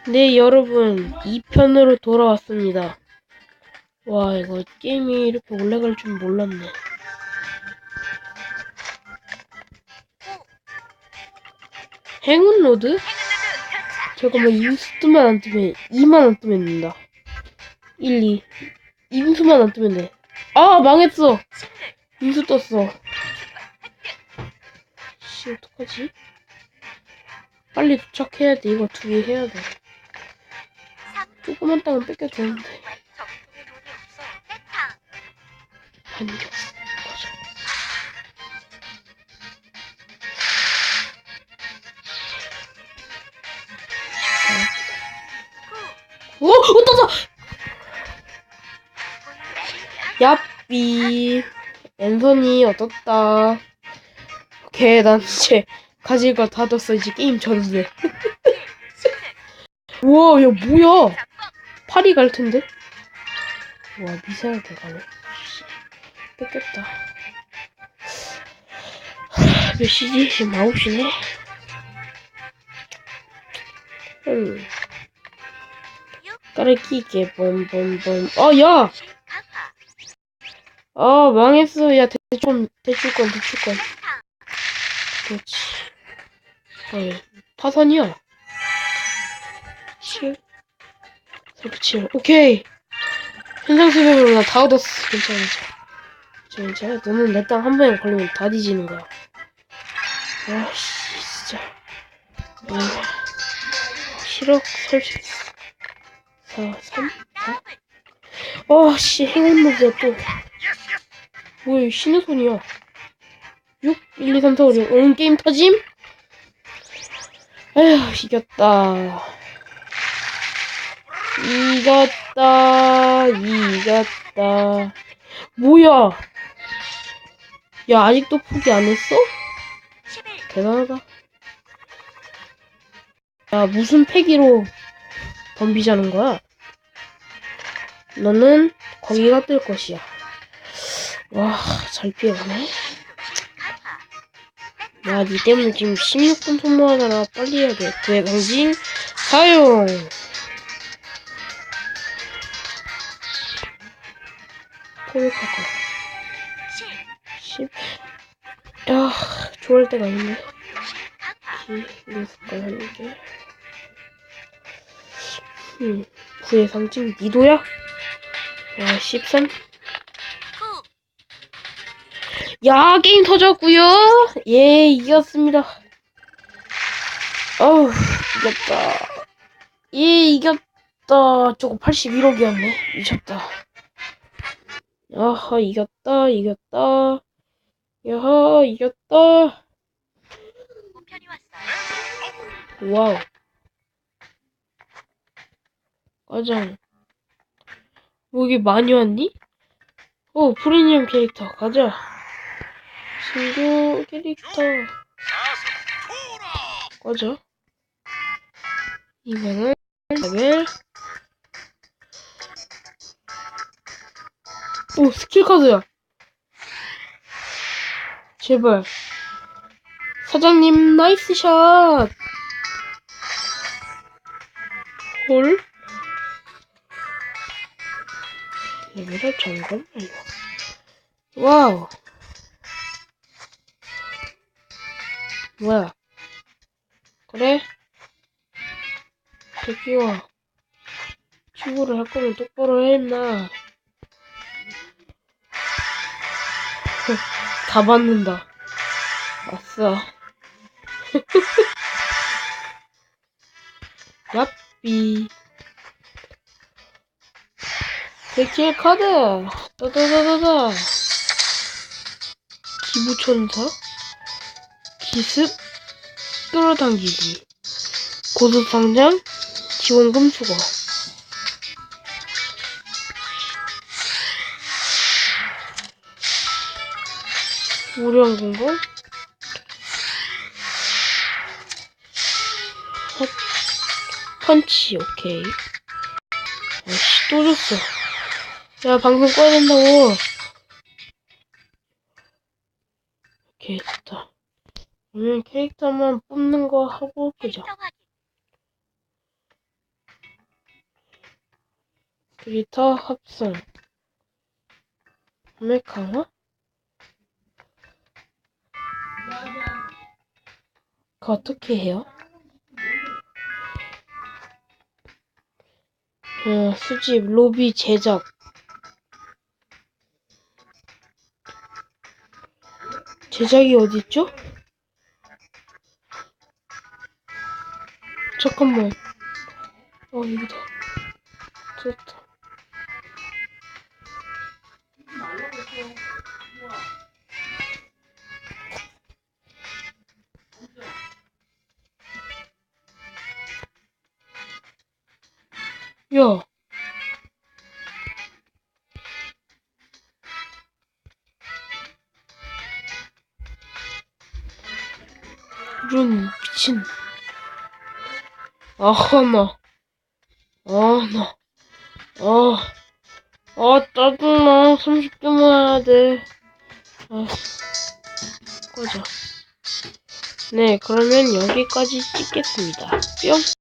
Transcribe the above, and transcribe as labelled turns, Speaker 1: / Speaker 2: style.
Speaker 1: 네, 여러분, 2편으로 돌아왔습니다. 와, 이거 게임이 이렇게 올라갈 줄 몰랐네. 행운 로드? 잠깐만, 임수만 안 뜨면, 2만 안 뜨면 된다. 1, 2. 임수만 안 뜨면 돼. 아, 망했어! 임수 떴어. 씨, 어떡하지? 빨리 도착해야 돼. 이거 2개 해야 돼. 조그만 땅은 뺏겨도 되는데. 아니, 가자. 오! 떴어! 야삐. 앤서니, 어떻다. 오케이, 난 이제 가질 거 다 뒀어. 이제 게임 져도 돼. 우와, 야, 뭐야? 팔이 갈 텐데? 와, 미세하게 가네. 뺏겼다. 몇 시지? 지금 9시네? 까르기게, 봄봄봄. 야! 망했어. 야, 대출권. 그렇지. 파산이야. 7? 7. 오케이. 현상 수배로 나 다 얻었어. 괜찮아. 너는 내 땅 한 번에 걸리면 다 뒤지는 거야. 아씨, 진짜. 7억 살 수 있어. 3? 4? 씨, 행운 모드야 또. 뭐야, 신의 손이야. 6, 1, 2, 3, 4, 5, 6. 응, 게임 터짐? 에휴, 이겼다. 뭐야? 야, 아직도 포기 안 했어? 대단하다. 야, 무슨 패기로 덤비자는 거야? 너는 거기가 뜰 것이야. 와, 잘 피해가네. 야, 니 때문에 지금 16분 소모하느라 빨리 해야 돼. 그의 강진 사용! 포획하고. 10. 야, 좋아할 때가 아닌데. 이거 색깔 하는 게. 9의 상징 니도야? 야, 13. 야, 게임 터졌구요. 예, 이겼습니다. 이겼다. 예, 이겼다. 저거 81억이었네. 미쳤다. 야하, 이겼다. 야하, 이겼다. 와우. 가장. 뭐 이게 많이 왔니? 프리미엄 캐릭터. 가자. 신규 캐릭터. 가자. 이거는 레벨. 스킬 카드야. 제발. 사장님, 나이스 샷. 홀. 레벨을 점검 완료. 와우. 뭐야? 그래? 새끼와 친구를 할 거면 똑바로 해, 임마. 다 받는다. 아싸. 야삐. 백킬 카드. 따다다다다. 기부천사. 기습. 끌어당기기. 고수상장. 지원금 수거. 무료한 공간. 펀치. 오케이. 아씨, 또 줬어. 야, 방송 꺼야 된다고. 오케이, 좋다. 오늘 캐릭터만 뽑는 거 하고 보자. 데이터 합성. 판매 강화? 그거 어떻게 해요? 수집, 로비, 제작. 제작이 어딨죠? 잠깐만. 이거다. 됐다. 야. 이런 미친. 나. 나. 짜증나. 30분 해야 돼. 꺼져. 네, 그러면 여기까지 찍겠습니다. 뿅.